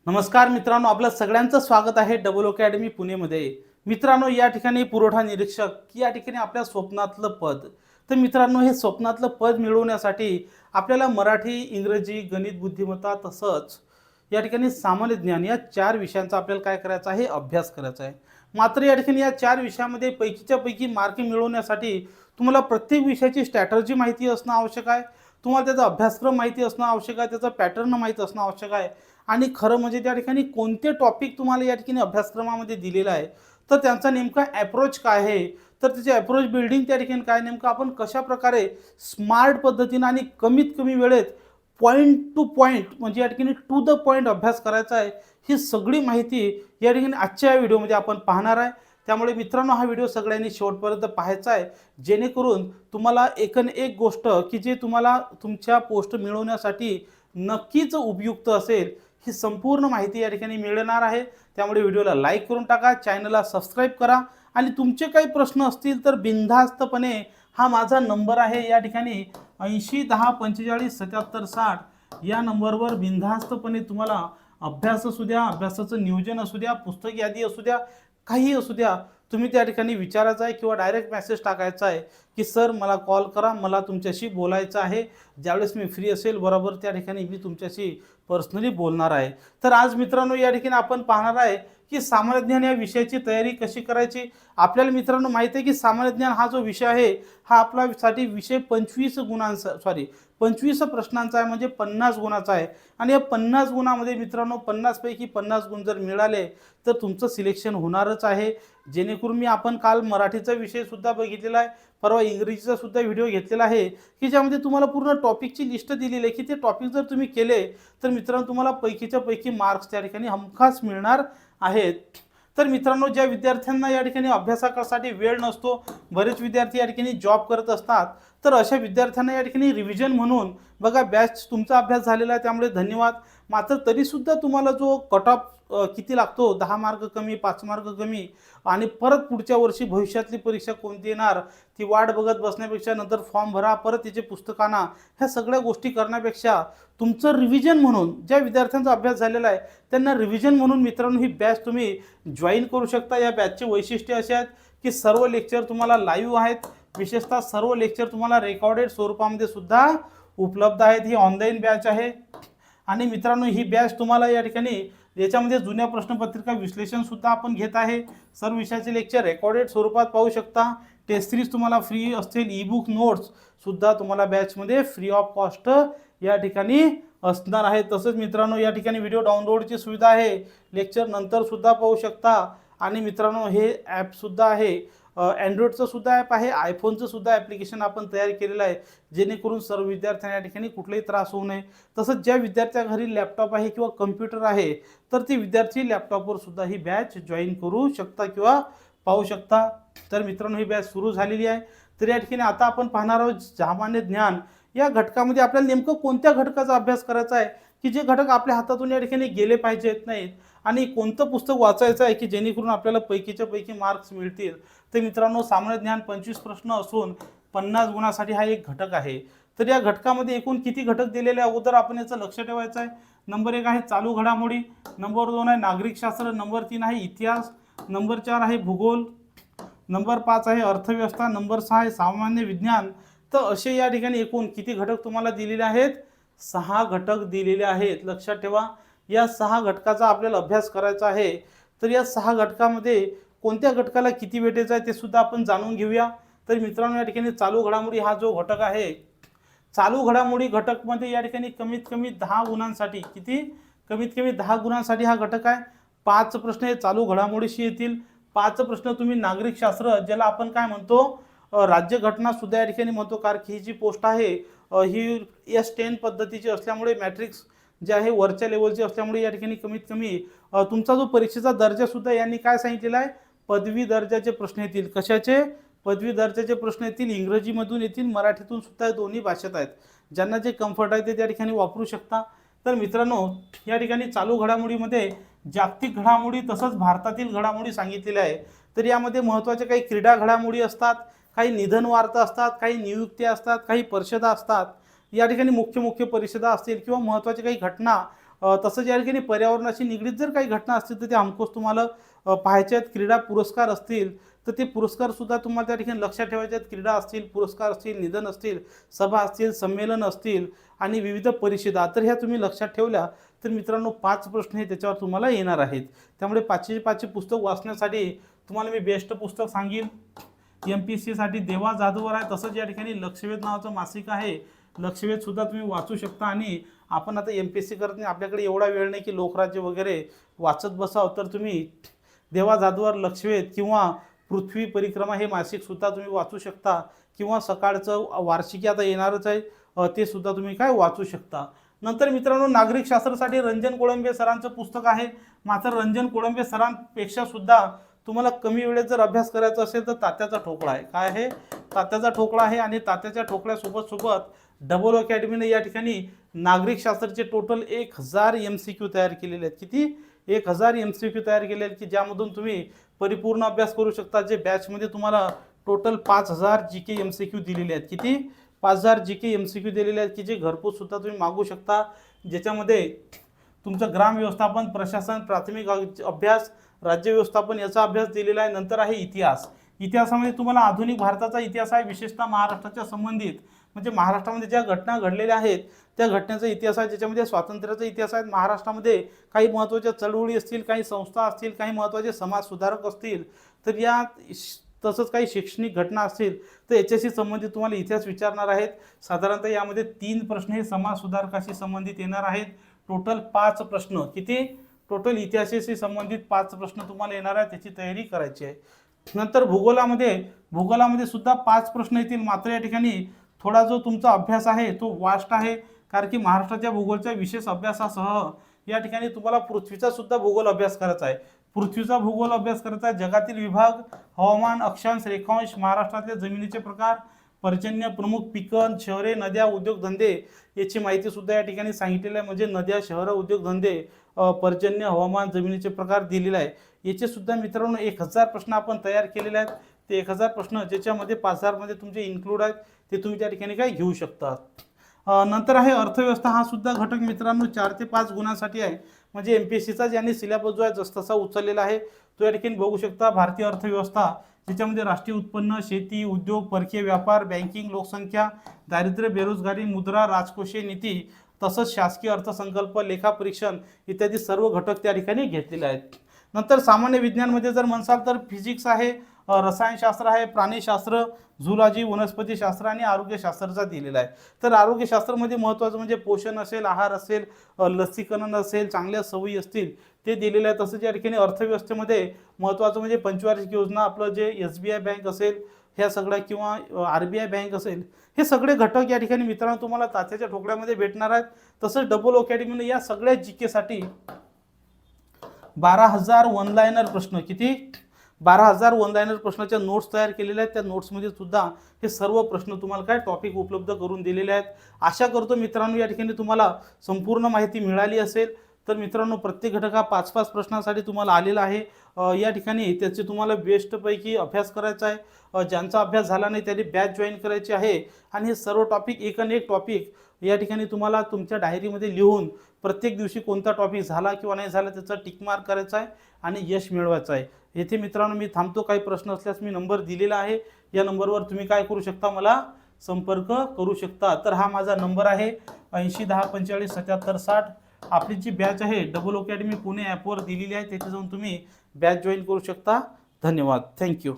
नमस्कार मित्रांनो, आपलं सगळ्यांचं स्वागत आहे डबल अकॅडमी पुणेमध्ये। मित्रांनो, या ठिकाणी पुरवठा निरीक्षक या ठिकाणी आपल्या स्वप्नातलं पद। तर मित्रांनो, हे स्वप्नातलं पद मिळवण्यासाठी आपल्याला मराठी, इंग्रजी, गणित, बुद्धिमत्ता तसंच या ठिकाणी सामान्य ज्ञान या 4 विषयांचा आपल्याला काय करायचा आहे, अभ्यास करायचा आहे। मात्र या ठिकाणी या 4 विषयामध्ये पैकीच्या पैकी मार्क मिळवण्यासाठी तुम्हाला प्रत्येक विषयाची स्ट्रॅटेजी माहिती असणं आवश्यक आहे। तुम्हाला त्याचा अभ्यासक्रम माहिती असणं आवश्यक आहे, त्याचा पॅटर्न माहिती असणं आवश्यक आहे। आणि खरं म्हणजे त्या ठिकाणी कोणते टॉपिक तुम्हाला या ठिकाणी अभ्यासक्रमामध्ये दिलेला आहे, तर त्यांचा नेमका अप्रोच काय आहे, तर त्याचे अप्रोच बिल्डिंग त्या ठिकाणी काय, नेमकं आपण कशाप्रकारे स्मार्ट पद्धतीने आणि कमीत कमी वेळेत पॉईंट टू पॉईंट म्हणजे या ठिकाणी टू द पॉईंट अभ्यास करायचा आहे, ही सगळी माहिती या ठिकाणी आजच्या या व्हिडिओमध्ये आपण पाहणार आहे। त्यामुळे मित्रांनो, हा व्हिडिओ सगळ्यांनी शेवटपर्यंत पाहायचा आहे, जेणेकरून तुम्हाला एकन एक गोष्ट की जे तुम्हाला तुमच्या पोस्ट मिळवण्यासाठी नक्कीच उपयुक्त असेल, ही संपूर्ण माहिती या ठिकाणी मिळणार आहे। त्यामुळे व्हिडिओला लाईक करून टाका, चॅनलला सबस्क्राईब करा आणि तुमचे काही प्रश्न असतील तर बिनधास्तपणे हा माझा नंबर आहे या ठिकाणी 80 10 45 77 60 या नंबरवर बिनधास्तपणे तुम्हाला अभ्यास असू द्या, अभ्यासाचं नियोजन असू द्या, पुस्तक यादी असू द्या, काही असू द्या, तुम्ही त्या ठिकाणी विचारायचं आहे किंवा डायरेक्ट मेसेज टाकायचा आहे की सर मला कॉल करा, मला तुमच्याशी बोलायचं आहे। ज्यावेळेस मी फ्री असेल बरोबर त्या ठिकाणी मी तुमच्याशी पर्सनली बोलणार आहे। तर आज मित्रांनो, या ठिकाणी आपण पाहणार आहे की सामान्य ज्ञान या विषयाची तयारी कशी करायची। आपल्याला मित्रांनो माहिती आहे की सामान्य ज्ञान हा जो विषय आहे, हा आपल्यासाठी विषय 25 प्रश्नांचा आहे, म्हणजे 50 गुणाचा आहे। आणि या 50 गुणामध्ये मित्रांनो 50 पैकी 50 गुण जर मिळाले तर तुमचं सिलेक्शन होणारच आहे। जेणेकरून मी आपण काल मराठीचा विषय सुद्धा बघितलेला आहे, परवा इंग्रजीचा सुद्धा व्हिडिओ घेतलेला आहे की ज्यामध्ये तुम्हाला पूर्ण टॉपिकची लिस्ट दिलेली आहे की ते टॉपिक जर तुम्ही केले तर मित्रांनो तुम्हाला पैकीच्या पैकी मार्क्स त्या ठिकाणी हमखास मिळणार आहेत। तर मित्रांनो, ज्या विद्यार्थ्यांना या ठिकाणी अभ्यासासाठी वेळ नसतो, बरेच विद्यार्थी या ठिकाणी जॉब करत असतात, तर अशा विद्यार्थ्यांना या ठिकाणी रिव्हिजन म्हणून बघा, बॅच तुमचा अभ्यास झालेला आहे त्यामुळे धन्यवाद। मात्र तरीसुद्धा तुम्हाला जो कट ऑफ किती लागतो, 10 मार्क कमी, 5 मार्क कमी, आणि परत पुढच्या वर्षी भविष्यातली परीक्षा कोणती येणार ती वाट बघत बसण्यापेक्षा नंतर फॉर्म भरा, परत तिचे पुस्तक आणा, ह्या सगळ्या गोष्टी करण्यापेक्षा तुमचं रिव्हिजन म्हणून ज्या विद्यार्थ्यांचा अभ्यास झालेला आहे त्यांना रिव्हिजन म्हणून मित्रांनो ही बॅच तुम्ही जॉईन करू शकता। या बॅचचे वैशिष्ट्य असे आहेत की सर्व लेक्चर तुम्हाला लाईव्ह आहेत, विशेषतः सर्व लेक्चर तुम्हाला रेकॉर्डेड स्वरूपामध्ये सुद्धा उपलब्ध आहेत। ही ऑनलाईन बॅच आहे आणि मित्रांनो ही बॅच तुम्हाला या ठिकाणी याच्यामध्ये जुन्या प्रश्नपत्रिका विश्लेषण सुद्धा आपण घेत आहे। सर्व विषयाचे लेक्चर रेकॉर्डेड स्वरूपात पाहू शकता। टेस्ट सिरीज तुम्हाला फ्री असतील, ई बुक नोट्स सुद्धा तुम्हाला बॅचमध्ये फ्री ऑफ कॉस्ट या ठिकाणी असणार आहे। तसंच मित्रांनो या ठिकाणी व्हिडिओ डाउनलोडची सुविधा आहे, लेक्चर नंतर सुद्धा पाहू शकता। आणि मित्रांनो हे ॲप सुद्धा आहे, अँड्रॉइडचं सुद्धा ॲप आहे, आयफोनचं सुद्धा ॲप्लिकेशन आपण तयार केलेलं आहे, जेणेकरून सर्व विद्यार्थ्यांना या ठिकाणी कुठलाही त्रास होऊ नये। तसंच ज्या विद्यार्थ्या घरी लॅपटॉप आहे किंवा कम्प्युटर आहे तर ते विद्यार्थी लॅपटॉपवर सुद्धा ही बॅच जॉईन करू शकता किंवा पाहू शकता। तर मित्रांनो ही बॅच सुरू झालेली आहे। तर या ठिकाणी आता आपण पाहणार आहोत सामान्य ज्ञान या घटकामध्ये आपल्याला नेमकं कोणत्या घटकाचा अभ्यास करायचा आहे की जे घटक आपल्या हातातून या ठिकाणी गेले पाहिजेत नाहीत, आणि कोणतं पुस्तक वाचायचं आहे की जेणेकरून आपल्याला पैकीच्या पैकी मार्क्स मिळतील। तर मित्रांनो सामान्य ज्ञान 25 प्रश्न असून 50 गुणासाठी हा एक घटक आहे। तर या घटकामध्ये एकूण किती घटक दिलेले अगोदर आपण याचं लक्ष ठेवायचं आहे। नंबर 1 आहे चालू घडामोडी, नंबर 2 आहे नागरिकशास्त्र, नंबर 3 आहे इतिहास, नंबर 4 आहे भूगोल, नंबर 5 आहे अर्थव्यवस्था, नंबर 6 आहे सामान्य विज्ञान। तर असे या ठिकाणी एकूण किती घटक तुम्हाला दिलेले आहेत, 6 घटक दिलेले आहेत। लक्षात ठेवा, या 6 घटकाचा आपल्याला अभ्यास करायचा आहे। तर या 6 घटकामध्ये कोणत्या घटकाला किती वेटेज आहे ते सुद्धा आपण जाणून घेऊया। तर मित्रांनो या ठिकाणी चालू घडामोडी हा जो घटक आहे, चालू घडामोडी घटकमध्ये या ठिकाणी कमीत कमी 10 गुणांसाठी, किती, कमीत कमी 10 गुणांसाठी हा घटक आहे। 5 प्रश्न हे चालू घडामोडीशी येतील, 5 प्रश्न तुम्ही नागरिकशास्त्र ज्याला आपण काय म्हणतो राज्यघटना सुद्धा या ठिकाणी म्हणतो, कारण की ही जी पोस्ट आहे ही S10 पद्धतीची असल्यामुळे मॅट्रिक्स जे आहे वरच्या लेवलची असल्यामुळे या ठिकाणी कमीत कमी तुमचा जो परीक्षेचा दर्जा सुद्धा यांनी काय सांगितलेला आहे, पदवी दर्जाचे प्रश्न येतील। कशाचे, पदवी दर्जाचे प्रश्न येतील, इंग्रजीमधून येतील, मराठीतून सुद्धा, दोन्ही भाषेत आहेत। ज्यांना जे कम्फर्ट आहे ते त्या ठिकाणी वापरू शकता। तर मित्रांनो या ठिकाणी चालू घडामोडीमध्ये जागतिक घडामोडी तसंच भारतातील घडामोडी सांगितलेल्या आहे। तर यामध्ये महत्त्वाच्या काही क्रीडा घडामोडी असतात, काही निधन वार्ता असतात, काही नियुक्त्या असतात, काही परिषदा असतात। या ठिकाणी मुख्य परिषदा असतील किंवा महत्त्वाच्या काही घटना तसंच या ठिकाणी पर्यावरणाशी निगडीत जर काही घटना असतील तर ते हमकोच तुम्हाला पाहायचे आहेत. क्रीडा पुरस्कार असतील तर ते पुरस्कार सुद्धा तुम्हाला त्या ठिकाणी लक्षात ठेवायचे आहेत. क्रीडा असतील, पुरस्कार असतील, निधन असतील, सभा असतील, संमेलन असतील आणि विविध परिषदा, तर ह्या तुम्ही लक्षात ठेवल्या तर मित्रांनो 5 प्रश्न हे त्याच्यावर तुम्हाला येणार आहेत. त्यामुळे 5चे 5 पुस्तक वाचण्यासाठी तुम्हाला मी बेस्ट पुस्तक सांगेन MPSC साठी देवा जाधवर आहे. तसंच या ठिकाणी लक्षवेध नावाचं मासिक आहे, लक्षवेध सुद्धा तुम्ही वाचू शकता. आणि आपण आता MPSC करत नाही, आपल्याकडे एवढा वेळ नाही की लोकराज्य वगैरे वाचत बसाव, तर तुम्ही देवा जाधवर, लक्षवेध किंवा पृथ्वी परिक्रमा हे मासिक सुद्धा तुम्ही वाचू शकता, किंवा सकाळचं वार्षिकी आता येणारच आहे ते सुद्धा तुम्ही काय वाचू शकता. नंतर मित्रांनो नागरिक शास्त्रासाठी रंजन कोळंबे सरांचं पुस्तक आहे. मात्र रंजन कोळंबे सरांपेक्षा सुद्धा तुम्हाला कमी वेळेत जर अभ्यास करायचा असेल तर तात्याचा ठोकळा आहे. काय आहे? तात्याचा ठोकळा आहे. आणि तात्याच्या ठोकळ्यासोबत सोबत डबल अकॅडमीने या ठिकाणी नागरिक शास्त्राचे टोटल 1000 MCQ तयार केलेले आहेत. किती? 1000 MCQ तयार केले आहेत, की ज्यामधून तुम्ही परिपूर्ण अभ्यास करू शकता. जे बॅचमध्ये तुम्हाला टोटल 5000 GK MCQ दिलेले आहेत. किती? 5000 GK MCQ दिलेले आहेत, की जे घरपोच सुद्धा तुम्ही मागू शकता. ज्याच्यामध्ये तुमचं ग्राम व्यवस्थापन, प्रशासन, प्राथमिक अभ्यास, राज्य व्यवस्थापन याचा अभ्यास दिलेला आहे. नंतर आहे इतिहास. इतिहासामध्ये तुम्हाला आधुनिक भारताचा इतिहास आहे, विशेषतः महाराष्ट्राच्या संबंधित, म्हणजे महाराष्ट्रामध्ये ज्या घटना घडलेल्या आहेत त्या घटनेचा इतिहास आहे. ज्याच्यामध्ये स्वातंत्र्याचा इतिहास आहे, महाराष्ट्रामध्ये काही महत्त्वाच्या चळवळी असतील, काही संस्था असतील, काही महत्त्वाचे समाज सुधारक असतील, तर या तसंच काही शैक्षणिक घटना असतील तर याच्याशी संबंधित तुम्हाला इतिहास विचारणार आहेत. साधारणतः यामध्ये 3 प्रश्न हे समाज सुधारकाशी संबंधित येणार आहेत. टोटल 5 प्रश्न. किती? टोटल इतिहासाशी संबंधित 5 प्रश्न तुम्हाला येणार आहेत, त्याची तयारी करायची आहे. नंतर भूगोलामध्ये सुद्धा 5 प्रश्न येतील. मात्र या ठिकाणी थोडा जो तुमचा अभ्यास आहे तो वास्ट आहे, कारण की महाराष्ट्राच्या भूगोलच्या विशेष अभ्यासासह या ठिकाणी तुम्हाला पृथ्वीचा सुद्धा भूगोल अभ्यास करायचा आहे. पृथ्वीचा भूगोल अभ्यास करायचा आहे. जगातील विभाग, हवामान, अक्षांश, रेखांश, महाराष्ट्रातल्या जमिनीचे प्रकार, पर्जन्य, प्रमुख पिकं, शहरे, नद्या, उद्योगधंदे याची माहिती सुद्धा या ठिकाणी सांगितलेली आहे. म्हणजे नद्या, शहरं, उद्योगधंदे, पर्जन्य, हवामान, जमिनीचे प्रकार दिलेले आहे. याचे सुद्धा मित्रांनो 1000 प्रश्न आपण तयार केलेले आहेत. ते 1000 प्रश्न ज्याच्यामध्ये 5000 मध्ये तुमचे इन्क्लूड आहेत, ते तुम्ही त्या ठिकाणी काय घेऊ शकता. नंतर आहे अर्थव्यवस्था. हा सुद्धा घटक मित्रांनो 4 ते 5 गुणांसाठी आहे. म्हणजे MPSCचा ज्यांनी सिलेबस जो आहे जसतसा उचललेला आहे तो या ठिकाणी बघू शकता. भारतीय अर्थव्यवस्था, ज्याच्यामध्ये राष्ट्रीय उत्पन्न, शेती, उद्योग, परकीय व्यापार, बँकिंग, लोकसंख्या, दारिद्र्य, बेरोजगारी, मुद्रा, राजकोषीय नीती, तसंच शासकीय अर्थसंकल्प, लेखापरीक्षण इत्यादी सर्व घटक त्या ठिकाणी घेतलेले आहेत. नंतर सामान्य विज्ञानमध्ये जर म्हणसाल तर फिजिक्स आहे, रसायनशास्त्र आहे, प्राणीशास्त्र, झुलॉजी, वनस्पतीशास्त्र आणि आरोग्यशास्त्राचा दिलेला आहे. तर आरोग्यशास्त्रामध्ये महत्त्वाचं म्हणजे पोषण असेल, आहार असेल, लसीकरण असेल, चांगल्या सवयी असतील ते दिलेलं आहे. तसंच या ठिकाणी अर्थव्यवस्थेमध्ये महत्त्वाचं म्हणजे पंचवार्षिक योजना, आपलं जे SBI बँक असेल ह्या सगळ्या, किंवा RBI बँक असेल, हे सगळे घटक या ठिकाणी मित्रांनो तुम्हाला तात्याच्या ठोकळ्यामध्ये भेटणार आहेत. तसंच डबल अकॅडमीने या सगळ्या GK साठी 12000 वन लाइनर प्रश्न, किती? 12000 वन लाइनर प्रश्नाच्या नोट्स तयार केलेल्या आहेत. त्या नोट्समध्ये सुद्धा हे सर्व प्रश्न तुम्हाला काय टॉपिक उपलब्ध करून दिलेले आहेत. आशा करतो मित्रांनो या ठिकाणी तुम्हाला संपूर्ण माहिती मिळाली असेल. तर मित्रांनो प्रत्येक घटक हा 5-5 प्रश्नांसाठी तुम्हाला आलेला आहे. या ठिकाणी त्याचे तुम्हाला बेस्टपैकी अभ्यास करायचा आहे. ज्यांचा अभ्यास झाला नाही त्यांनी बॅच जॉईन करायची आहे. आणि हे सर्व टॉपिक एक टॉपिक या ठिकाणी तुम्हाला तुमच्या डायरीमध्ये लिहून प्रत्येक दिवशी कोणता टॉपिक झाला किंवा नाही झाला त्याचा टिक मार्क करायचा आहे आणि यश मिळवायचं आहे. येथे मित्रांनो मी थांबतो. काही प्रश्न असल्यास मी नंबर दिलेला आहे, या नंबरवर तुम्ही काय करू शकता, मला संपर्क करू शकता. तर हा माझा नंबर आहे 80 10 45 77 60. आपली जी बॅच आहे डबल अकॅडमी पुणे ॲपवर दिलेली आहे, तिथे जाऊन तुम्ही बॅच जॉईन करू शकता. धन्यवाद. थँक्यू.